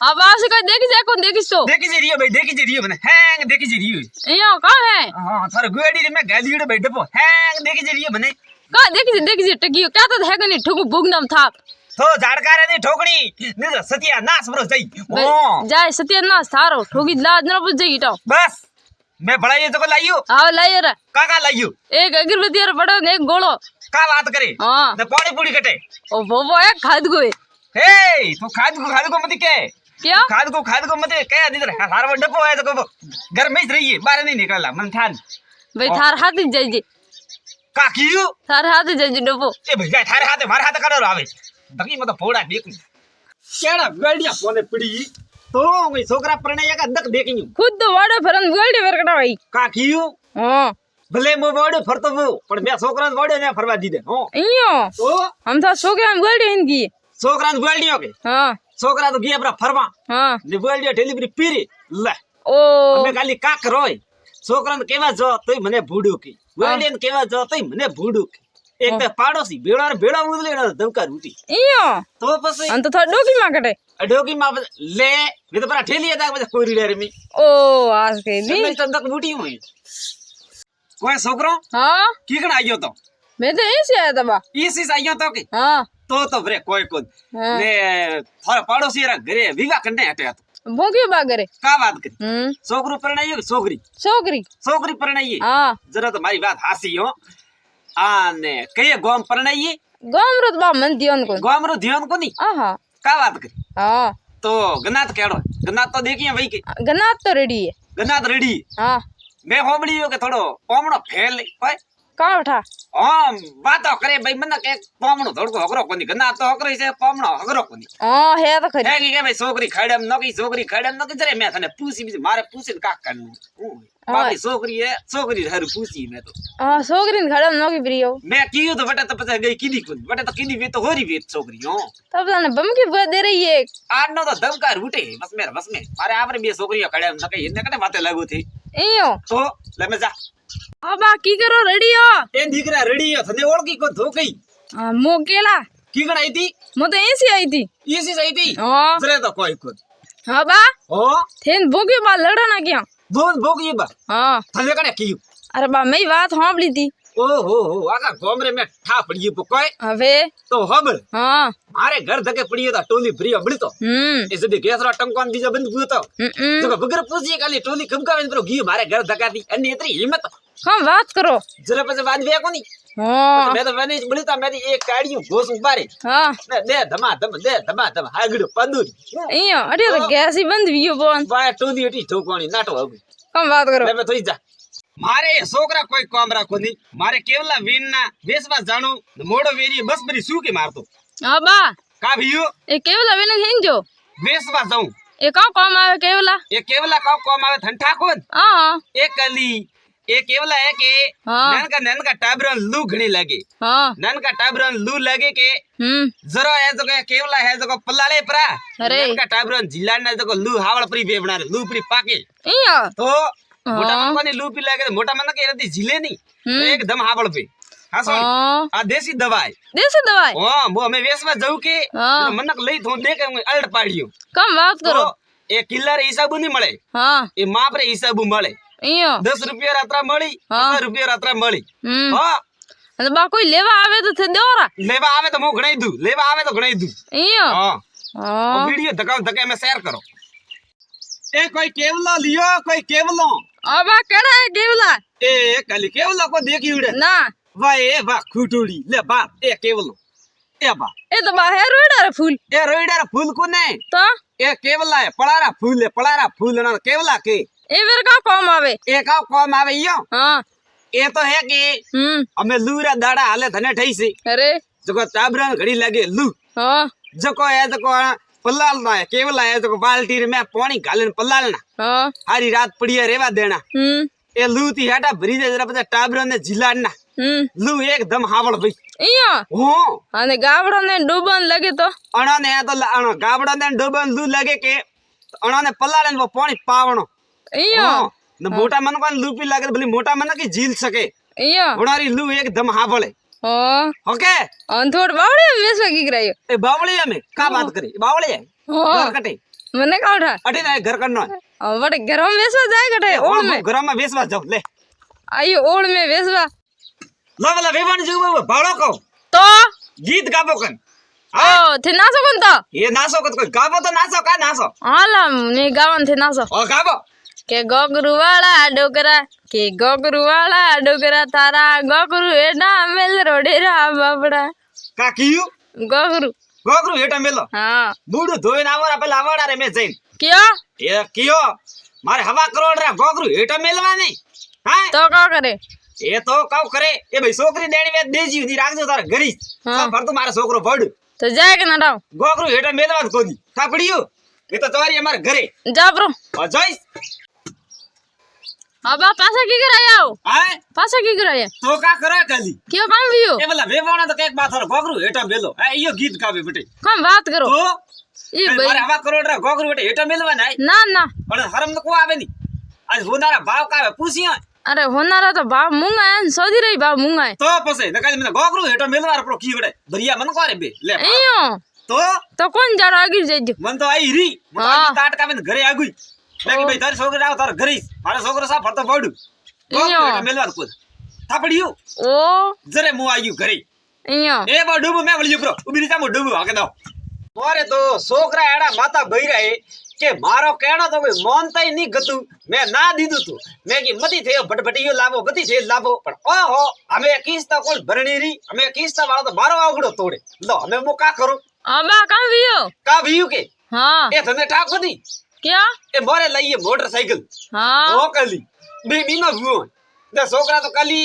अब आसे कोई देखी जाए कौन देखी तो देखी जे रियो भाई देखी जे रियो मने हैंग देखी जे रियो यो का है हां थारे गोड़ी रे मैं गालीड़ो भाई डपो हैंग देखी जे रियो मने का देखी जे टकियो क्या तो है कनी ठुकु बुगनम थाप तो झाड़कारे नी ठोकनी ने तो सत्यानाश बरो जाई ओ जाय सत्यानाश थारो ठोकी लाज न बुझ जाई तो बस मैं बड़ाई तो लाइयो आओ लाइयो रे का लाइयो एक अगरबत्ती और बड़ो ने एक गोलो का बात करे हां ने पानी पूरी कटे ओ वो एक खाद गए हे तो खाद को मत के क्या खाद को मत कह दी रे हार डपो है तो घर में ही रहिए बाहर नहीं निकलला मन ठान भाई थार हाथ ही जाई जे का कियो थार हाथ ही जाई जे डबो ए भैया थारे हाथ मारे हाथ काढो आवे बकी मत फोड़ा देख केड़ा गड़िया फोने पड़ी तो कोई छोकरा परणे का दक देखियो खुद तो वाडो फरन गोल्डी वरकड़ा भाई का कियो हां भले मो वाडो फरतो वो पण मैं छोकरा वाडो ने फरवा दी दे हां इयो तो हम था छोकरा में गोल्डी हिंदी छोकरा गोल्डियो के हां छोकरा तो गया अपना फरवा हां ने गोल्डियो डिलीवरी पीरी ले ओ અમે ખાલી કાક રોય છોકરાને કેવા જો તોય મને ભૂડું કી વેડીને કેવા જો તોય મને ભૂડું કી એક તો પાડોશી ભેળાને ભેળા ઉદલેનો ધમકા રૂટી इयो તો પછી अंत तो डोकी मा कटे અડોકી માં લે મે તો પરા ઠેલી હતા પછી કોરી રે મી ओ आज के दी તમે તંદક બૂટી હોય કોઈ છોકરો हां કીકણ આયો તો मैं तो ऐसे आया था बा ઈસી આયો તો કે हां તો ભરે કોઈ કોદ ને થોરા પાડોશી રા ઘરે વિવા કંડે હટે હતો भोंकी बागरे કા વાત કરી છોકરો પરણાયો કે છોકરી छोकरी છોકરી પરણાઈ हां જરા તો મારી વાત હાસી હો આને કઈએ ગોમ પરણાઈ गामरत बा मन दियोन को ગોમરો ધ્યાન કોની आहा કા વાત કરી हां તો ગનાત કેડો ગનાત તો દેખીએ ભાઈ કે गनात तो रेडी है ગનાત રેડી हां મેં હોબળીયો કે થોડો પોમણો ફેલ હોય का उठा હા વાતો કરે ભાઈ મને કે પોમણો થોડકો હગરો કોની ગનાત તો હગરો છે પોમણો હગરો કોની हां है तो खरी હે કે ભાઈ છોકરી ખાડમ નકી છોકરી ખાડમ નકી જરે મેં તને પૂછી બીજી મારે પૂછીને કા કરનું બાકી છોકરી હે છોકરી હારું પૂછી મેં તો हां छोकरी ने खड़म नो की प्रियो મેં કીધું તો બટા તો પછી ગઈ કીધી કોની બટા તો કીધી વે તો હોરી વે છોકરી હો तब तने बम की बुआ दे रही है આનો તો ધમકાર ઉઠે બસ મેં મારે આપણે બે છોકરીઓ ખાડમ નકી એને કને વાતે લાગુ થી इयो તો લે મે જા अब की करो रेडी हो ए दीकरा रेडी है थने ओळखी को धो गई मो केला की गण आई थी मो तो ऐसी आई थी इसी सही थी हां जरे तो कोई को हां बा ओ थेन भोगी बा लड़ा ना क्या दोन भोगी बा हां थने कने की अरे बा मैं बात सांभली थी ओ हो आका गोमरे में ठा पड़ी को कोई हवे तो हबल हां मारे घर धके पड़ी था टोली भरी अबड़ी तो इसे दे गैसरा टंकन बीजा बंद हुआ तो तो बगर पूछी खाली टोली कमकावे पर गी मारे घर धका दी अन्य इतनी हिम्मत हम बात करो जरा पे बाद वे कोनी हां मैं तो बनी बड़ीता मेरी एक काड़ियो घोस उबारे हां दे धमा धम हागड़ो पंदूरी इयो अरे तो गैस ही बंद वियो बोन बा टोली हटी ठोकवानी नाटो आवे हम बात करो ले मैं थोई जा मारे छोकरा कोई काम राखो नहीं मारे केवला वीन ना वेसवा जानो मोड़ो वेरी बस बरी सू के मारतो हां बा का भीयो ए केवला वेन हेंजो वेसवा जाऊं ए का काम आवे केवला ये केवला का काम आवे ठंठा कोन हां एक कली एक केवला है के नन का टाबरन लू घणी लगे हां नन का टाबरन लू लगे के जरा है जो केवला है जो पल्लाले परा नन का टाबरन जिलान ना जो लू हावड़ परी बेबना लू परी पाके इयो तो मोटा मन को लू पी लगे मोटा मन के रदी जिले नहीं एकदम हावड़ पे हां सुन आ देसी दवाई हां वो हमें वेसवा जाऊ के मनक लई थो दे के अल्ट पाड़ियो कम बात करो ए किल्लर हिसाब नहीं मळे हां ए माप रे हिसाब मळे इयो 10 रुपया रात्रा मળી 10 रुपया रात्रा मળી हां अरे बा कोई लेवा आवे तो थे देवरा लेवा आवे तो मो घणाई दू लेवा आवे तो घणाई दू इयो हां हां वीडियो धके में शेयर करो ए कोई केवला लियो कोई केवलो अब केड़ा है केवला ए खाली केवला को देखी उड़े ना वाह ए वाह खुटोड़ी ले बा ए केवलो ए बा ए तो बा है रोइडा फूल ए रोइडा फूल को नहीं तो ए केवला है पड़ारा फूल ना केवला के ए वेर का काम आवे ए का काम आवे यो हां ए तो है कि हमें लूरा दाड़ा हाले धने ठई से अरे जको चाबरन घड़ी लगे लू हां जको है जको पल्लालना है केवला है जको बाल्टी रे में पानी घालन पल्लालना हां हारी रात पड़िया रेवा देना ए लू ती हटा भरी दे जरा पता टाबरन ने जिलाना लू एकदम हावड़ भई इयो हो अने गावड़ा ने डूबन लगे तो अणा ने तो अणा गावड़ा ने डूबन लू लगे के अणा ने पल्लाले वो पानी पावणो इयो न मोटा मन को लू पी लागे भली मोटा मन की झील सके इयो उणारी लू एकदम हावड़े हां ओके अंथोड़ बावड़े वेसवा की करायो ए बावळिया में का बात करी बावळिया घर कटे મને કાઢા अटे ना घर करनो વડે ઘરમાં વેસવા જાય કટે ઓળ મે घर में बेसवा जाओ ले આયો ઓળ મે વેસવા ला वाला वेवान जो भाड़ो को તો गीत गाबो कन ઓ તે નાસો કોણ તો ये नासो को कोई गाबो तो नासो का नासो હાલા ને ગાવન તે નાસો ओ गाबो કે ગોગરુ વાળા ડોકરા કે ગોગરુ વાળા ડોકરા તારા ગોગરુ એડા મેલ રોડેરા બાબડા का कियो ગોગરુ गोगरू हेटा मेलो હા बूढ़ धोई ना आवरा पेला आवड़ा रे मैं जैन ક્યો ये कियो मारे हवा करोड़ रे गोगरू हेटा मेलवा नहीं हां તો કા કરે ये तो काउ करे ये भाई छोकरी देणी वे देजी नी राखजो तार घरी हाँ। पर तू मारे छोकरो पड़ તો જાય કે ના ડાવ गोगरू हेटा मेलवा कोनी थापड़ियो ये तो तुम्हारी हमारे घरे જા બ્રો और जॉइस હા બા પાછા કી કરાય આવો हां પાછા કી કરાય तो का करे कली ક્યો કામ વિયો ए वाला वेवाणा तो एक बात और गोगरू हेटा मेलो ए यो गीत गावे बेटे કામ વાત કરો तो ઈ मारे ભાઈ हवा करोड़ रे गोगरू हेटा हेटा मेलवा नहीं ના ના पण हरम तो को आवे नहीं आज होनारा भाव का आवे पूछियो અરે હોનારા તો ભાવ મૂંગા સોધી રહી ભાવ મૂંગા तो पसे नकाज में गोगरू हेटा मेलवा रो की बड़े भरिया मन को रे बे ले અયો तो કોણ જાડો આગળ જઈજો मन तो आई री मन तो हाँ। आई काट का में घरे आ गई लेकिन भाई तारे छोकरा आओ तारे घरे मारे छोकरा सा फरतो पड़ू अयो। मेलवार को थापड़ियो ઓ जरे मु आयु घरे અહીંયા ए बा डूबू मैं वळियो प्रो उबी रीता मु डूबू आके दो मोरे तो छोकरा एड़ा माता भई रहे के मारो कहणो तो कोई मोनता ही नहीं गतु मैं ना दीदू तू मैं की मती थे भटभटियो लावो गति थे लावो पण ओहो हमें किस्ता कोई भरणी री हमें किस्ता वाला तो मारो आगड़ो तोड़े लो हमें मु का करू આબા કામ વિયો का भीयू के હા ए तने ठाको दी ક્યાં ए मोरे लईए मोटरसाइकिल હા ओ कली बेबी ना हुओ दे छोकरा तो कली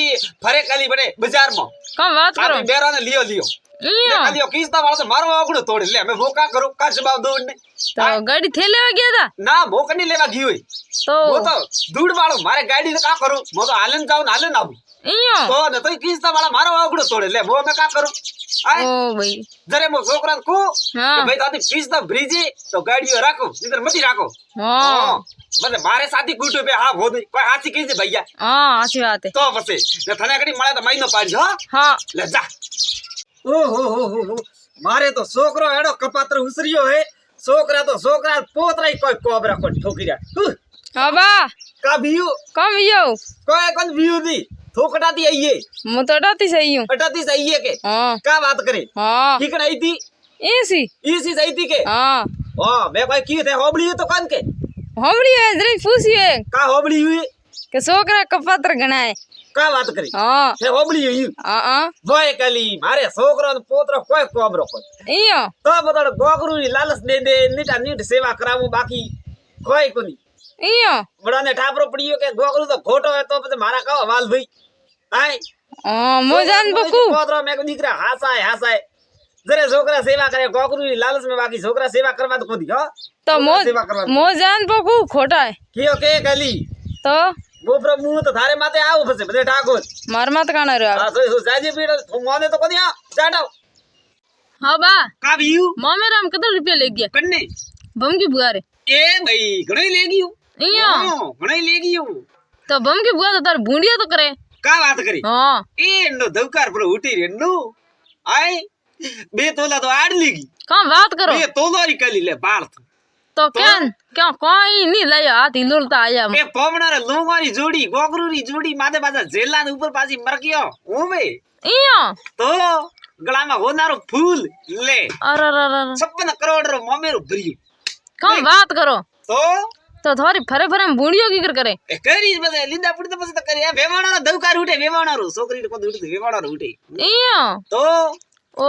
फरे कली बड़े बाजार में કામ વાત કરો आप बेरा ने लियो लियो અહીંયા कलियो किस्ता वाला तो मारो आगड़ो तोड़े ले मैं वो का करूं का जवाब दो ने તો ગાડી થે લેવા ગયા હતા ना भोक नहीं लेवा गई हुई તો वो तो दूध वालो मारे गाड़ी ने का करूं मैं तो हालन जाऊं हालन आऊं અહીંયા तो न तो किस्ता वाला मारो आगड़ो तोड़े ले वो मैं का करूं आए ઓ ભાઈ जरे मो छोकरा को हाँ। कि भाई ताती किस्ता ब्रिजी तो गाड़ियो राखो इधर मत राखो હા मतलब मारे साथी गुटो पे हाँ हो कोई हाथी कीजे भैया હા સાચી વાત હે तो बसे ने थने कड़ी मळे तो महीनो पाड़ी हो હા ले जा ओ हो मारे तो छोकरो एडो कपात्र उसरियो है छोकरा पोतरा ही कोई कोबरा को ठोकीरा આબા का बियू કામ વિયો कोई कोन बियू दी ठोकटाती आईए હું તો ડરતી સહી હું अटाती सही है के હા का बात करे હા ठीक आई थी એસી इसी सही थी के હા ओ मैं कोई की थे होबली तो कौन के હમણી હે જરી પૂછીએ का होबली हुई કે છોકરા કપાત્ર ગણાય का बात करी હા थे होबली हुई હા बोय कली मारे छोकरो ने पोतरो कोई कोबरो को અહીંયા तो बदल गोगरू नी लालच दे दे नीटा नीट सेवा करावो बाकी कोई कोनी અહીંયા बड़ा ने ठापरो पड़ियो के गोगरू तो खोटो है तो પછી મારા કાવ હવાલ ભાઈ આય મોજાન બકુ પોતરો મે કો દીકરા હાસાય જરે છોકરા સેવા કરે गोगरू ની લાલચ में बाकी छोकरा सेवा करवा तो कोदी हो તો सेवा करवा મોજાન બકુ ખોટા હે कियो के गली તો वो प्रभु तो थारे माथे आव फसे बदे ठाकुर માર માત કાણા રહ્યો आ सो जाजे पीड़ तुम मोने तो कोनी आ जाडो હા બા का बियू મામેરામ કેટલા રૂપિયા લઈ ગયા कन्ने ભમકી બુઆરે ए भाई घणई ले गयो અહીંયા घणई ले गयो તો ભમકી બુઆ તો તાર ભૂંડિયા તો કરે का बात करी હા ए नो दवकार पर उठी रे नो आय बे तोला तो आड़ लेगी કામ વાત કરો बे तोलो री कली ले बाल તો કેમ ક્યાં કોઈ નહીં લઈ હાથ હિલોલતા આયા ए पोमणारे लोंगोरी जोड़ी गोगरूरी जोड़ी मादे बाजा जेला ने ऊपर पासी मरकियो ओवे અહીંયા तो गला में होनारो फूल ले અરે 56 करोड़ रो मोमेरो भरियो કામ વાત કરો तो થોડી ફરે ફરે ભૂંડિયો કી કરે ए करी बसे लिंदा पुड़ी तो बसे तो करी वेवाणो दवकार उठे वेवाणो छोकरी को उठे वेवाणो उठे અહીંયા तो ઓ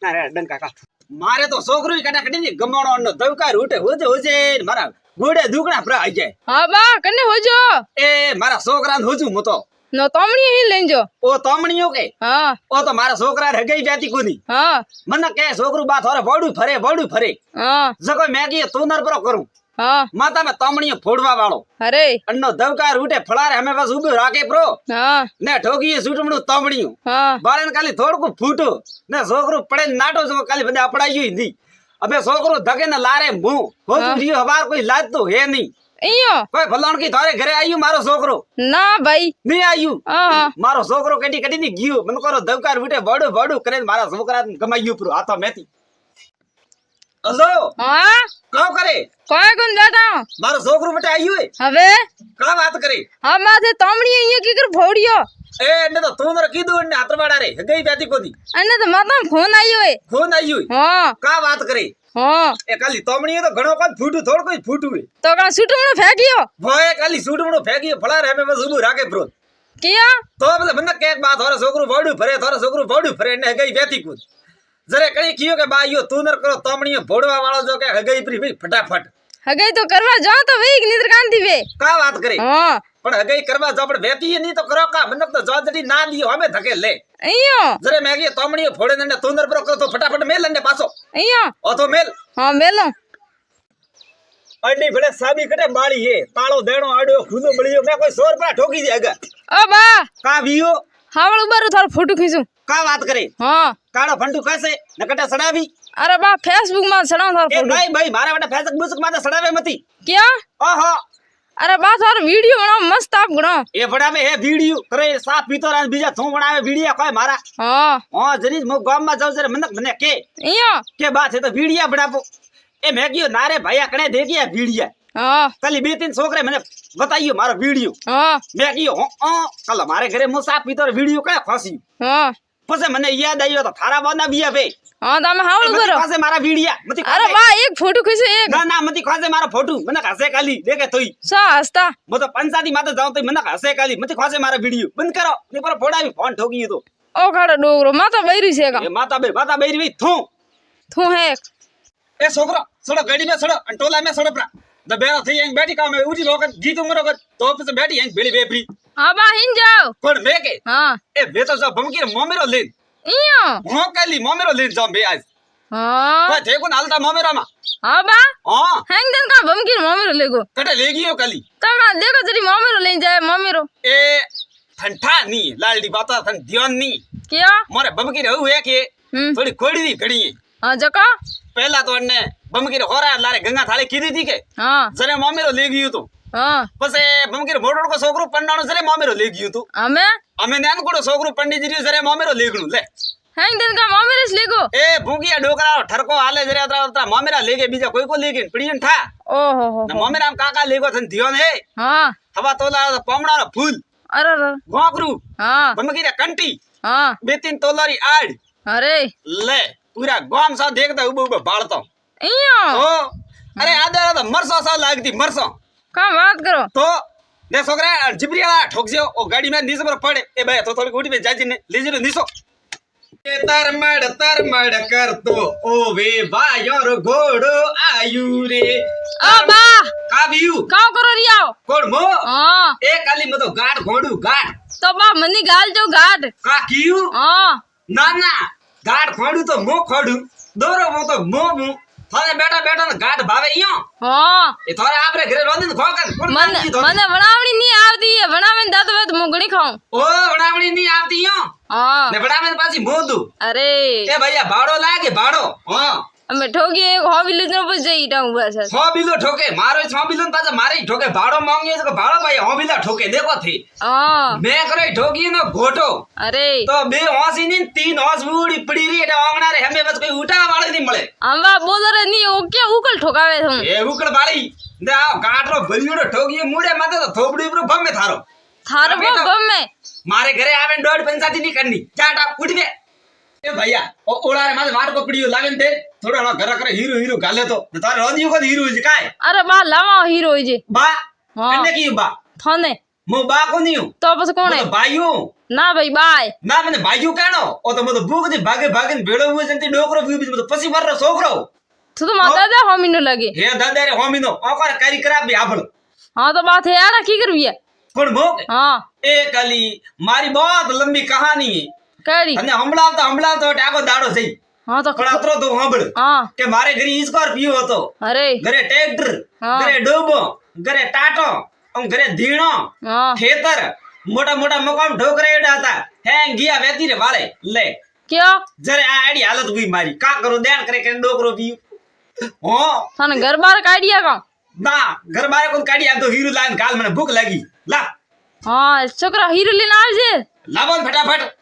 ना रे डंका का मारे तो छोकरी कटा कटी गमणो नो दवकार उठे होजे मारा गोड़े दुकड़ा पर आ जाए હા બા કને હોજો ए मारा छोकरा होजू मतो નો તમણી હી લેજો ओ तोमणियो के હા ओ तो मारा छोकरा रगई जाती कोनी હા मन के छोकरू बात होरे बड़ू फरे હા जको मैगी तू नर पर करू હા माता में तोमणियो फोड़वा वालो અરે अन्नो दवकार उठे फळारे हमें बस उबो राखे प्रो હા ने ठोकीए सूटमणो तोमणियो હા बालन खाली थोड़को फूटो ने छोकरू पड़े नाटो जो खाली बदे अपड़ाई हिंदी अबे छोकरू धके न लारे मुंह हो हाँ। रियो हबार कोई लाज तो है नहीं અહીંયા कोई फलाण की थारे घरे आयु मारो छोकरो ના ભાઈ नहीं आयु હા मारो छोकरो कटी कटी नहीं गयो मन करो दवकार उठे बड़ू करे मारा छोकरा कमाइयो प्रो हाथो मेथी હલો હા કામ કરે કોઈ કોણ બેઠા મારો છોકરો બટા આવ્યો હે હવે કા વાત કરે હા માથે તમણી અહીંયા કીકર ફોડ્યો એ એને તો તું નર કીધું ને હાથવાડા રે ગઈ બેતી કોદી અને તો માતા ફોન આવ્યો હે ફોન આવ્યો હા કા વાત કરે હા એ કાલી તમણી તો ઘણો કાલ ફૂટું થોડ કોઈ ફૂટું હે તો કા સુટમણો ફેંક્યો ભોય કાલી સૂટમણો ફેંક્યો ફળા રે અમે બસ ઊભું રાખે પ્રો કિયા તો બધા મને કે બા થોરા છોકરું ભોડું ફરે થોરા છોકરું ભોડું ફરે ને ગઈ બેતી કોદ જરે કઈ કીયો કે બા યો તું નર કરો તમણીઓ ભોડવા વાળો જો કે ગઈ પ્રી ભાઈ ફટાફટ હગઈ તો કરવા જાવ તો વેગ નિદ્ર કાંતિ વે કા વાત કરે હા પણ હગઈ કરવા જો પણ વેતી ની તો કરો કા મને તો જોજડી ના લીયો અમે ધકે લે અહીંયા જરે મે કે તમણીઓ ફોડે ને તું નર કરો તો ફટાફટ મેલ ને પાછો અહીંયા ઓ તો મેલ હા મેલો અડની ભલે સાબી કટે માળી હે તાળો દેણો આડ્યો ખુદો બળ્યો મે કોઈ 100 રૂપિયા ઠોકી દે આગા ઓ બા કા વિયો હાવળ ઉબારું થોડું ફોટો ખીચું કા વાત કરે હા કાળો ફંટુ કસે નકટા સડાવી અરે બા ફેસબુક માં સડાવ થોડું એ ફોટો ભાઈ ભાઈ મારા બેટા ફેસબુક બુસક માં સડાવે મતી ક્યાં ઓહો અરે બા થોડો વિડિયો બનાવ મસ્ત આપ ગણો એ ભડામે હે વિડિયો કરે સાફ પીતો રાન બીજા થો બનાવે વિડિયા કોઈ મારા હા જરી મો ગામ માં જાવ જરે મને કે અહીંયા કે બાત હે તો વિડિયા બનાવો એ મે કયો નારે ભાઈયા કણે દે ગયા વિડિયા હા કાલી બે ત્રણ છોકરે મને બતાવ્યો મારો વિડિયો હા મે કયો કાલ મારે ઘરે મો સાફ પીતો વિડિયો કયા ખોસી હા પછી મને યાદ આવ્યો તો થારા બાના બિયા ભે હા તમે હાવળ ઉબારો પાસે મારા વિડિયા મતી અરે બા એક ફોટો ખીચું એક ના ના મતી ખાસે મારો ફોટો મને હસે કાલી દેખે તોઈ સા હસતા મો તો પંચાયતી માં તો જાઉં તો મને હસે કાલી મતી ખાસે મારા વિડિયો બંધ કરો ને પર ફોડાવી ફોન ઠોકી તો ઓ ખાડો ડોગરો માતા બૈરી છે કા એ માતા બેરી વી થું તું હે એ છોકરો સડો ગાડી में સડો અને ટોલા में સડો પ્રા દ બેરો થઈ એંગ બેઠી કામે ઉજી લોક ગીત ઉમરો તો પછી બેઠી એંગ ભેળી બેફરી હા બા હિન જાવ પણ મે કે હા એ બે તો જા ભમકી મોમેરો લેન અહીંયા હો કાલી મોમેરો લેન જામ બે આજ હા કોઈ થે કોન હાલતા મોમેરા માં હા બા હા હેંગ દન કા બમકીર મોમેરો લેગો કટે લે ગયો કાલી તમે દેખો જરી મોમેરો લઈને જાય મોમેરો એ ઠંઠા ની લાલડી બાતા થન ધ્યાન ની ક્યાં મારે બમકી રહું હે કે થોડી ખોડી દી ઘડી હા જકા પહેલા તો અન્ને બમકી હોરા લારે ગંગા થાળે કીધી હતી કે હા જરે મોમેરો લે ગયું તો હા પછી બમકી મોટો કો છોકરો પન્નાનો જરે મોમેરો લે ગયું તો અમે નાન કોડો છોકરો પંડિતજી જરે મોમેરો લેગણું લે હેંગ દન કા મોમેરેસ લેગો એ ભૂંગિયા ડોકરા ઠરકો હાલે જરે અતરા મોમેરા લેગે બીજા કોઈ કો લેગે પડીન થા ઓહો હો ને મોમેરા કાકા લેગો થન ધ્યાન હે હા હવા તોલા પમણાનો ફૂલ અરે ગોકરું હા બમકી કંટી હા બે तीन તોલારી આડ અરે લે પૂરા ગામ સા દેખતા ઉબ બાળતો અહીંયા ઓ અરે આદા તો મરસો સા લાગતી મરસો કા વાત કરો તો ને છોકરા જીબરીયા ઠોકજો ઓ ગાડી માં નીચે પર પડે એ ભાઈ તો થોડી ઉઠી જાજી ને લેજરો નીસો એ તરમડ કરતો ઓ વે વાયોર ઘોડો આયુ રે આ બા કાવ્યું કાવ કરો રિયાઓ કોણ મો હા એ કાલી મતો ગાડ ઘોડું ગાડ તો બા મની ગાલ જો ગાડ કા કીયું હા ના ના ગાડ ખોડું તો મો ખોડું દોરો મો તો મો મો થાને બેટા બેટા ને ગાડ ભાવે ઈયો હા એ થોરે આપરે ઘરે રોંદી ને ખોકર મને વણાવણી ની આવતી એ વણાવીને દાતો વે તો મુગણી ખાઉં ઓ વણાવણી ની આવતી ઈયો હા ને વણાવીને પાછી મોદું અરે એ ભૈયા ભાડો લાગે ભાડો હા અમે ઠોગી એક હોવી લીધો પછી જઈ ટાઉં બસ 6 બિલો ઠોકે મારો 6 બિલો પાછા મારે ઠોકે ભાડો માંગ્યો તો ભાડો ભાઈ 6 બિલા ઠોકે દેખો થી હા મે કરે ઠોકી નો ઘોટો અરે તો બે હોસી ની 3 હોસ ઉડી પડી રી એટલે આંગણા રે હમે બસ કોઈ ઉઠાવા વાળો નહીં મળે આંબા બોલરે ની ઓકે ઉકલ ઠોકાવે હું એ ઉકળ બાળી ને આ ગાટરો ભરિયોડો ઠોકી મુડે માથે તો થોબડી ઉપર ભમે થારો બમે મારે ઘરે આવે દોડ પંચાયતી ની કરની ચાટા ઉઠી દે એ ભૈયા ઓ ઓળારે માથે વાટકો પડ્યો લાવે ને તે થોડો ઘર કરે હીરો ગાલે તો તારે રોંદીઓ કો હીરો છે કાય અરે બા લાવા હીરો છે બા હા કને કી બા થાને મો બા કોની તો પછી કોણ હે ભાઈઓ ના ભાઈ બાય ના મને ભાઈઓ કાણો ઓ તો મતો ભૂખ થી ભાગે ભાગે ભેળો હોય જંતી ડોકરો પીવી મતો પછી મારો છોકરો તું તો મારા દાદા હોમીનો લાગે હે દાદા રે હોમીનો ઓકર કરી કરાબી આપળ હા તો બાત હે આડા કી કરવી કોણ મો હા એ કલી મારી बहुत लंबी कहानी है કરી અને હંભળાવતો ટાકો દાડો થઈ હા તો પણ અતરો તો સાંભળ હા કે મારે ઘરે સ્કોર્પિયો હતો અરે ઘરે ટ્રેક્ટર હા. ઘરે ડોબો ઘરે ટાટો ઘરે ધીણો હા ખેતર મોટા મોટા મકામ ઢોકરેડા હતા હેંગ ગયા વેતી રે વાળે લે ક્યાં જરે આ આડી હાલત ભઈ મારી કા કરું દેણ કરે કે ડોકરો પીયું હો તને ઘર બાર કાઢ્યા કા ના ઘર બારે કોણ કાઢી આ તો હીરો લાઈન કાલ મને ભૂખ લાગી લા હા છોકરા હીરો લઈને આવજે લાવો ને ફટાફટ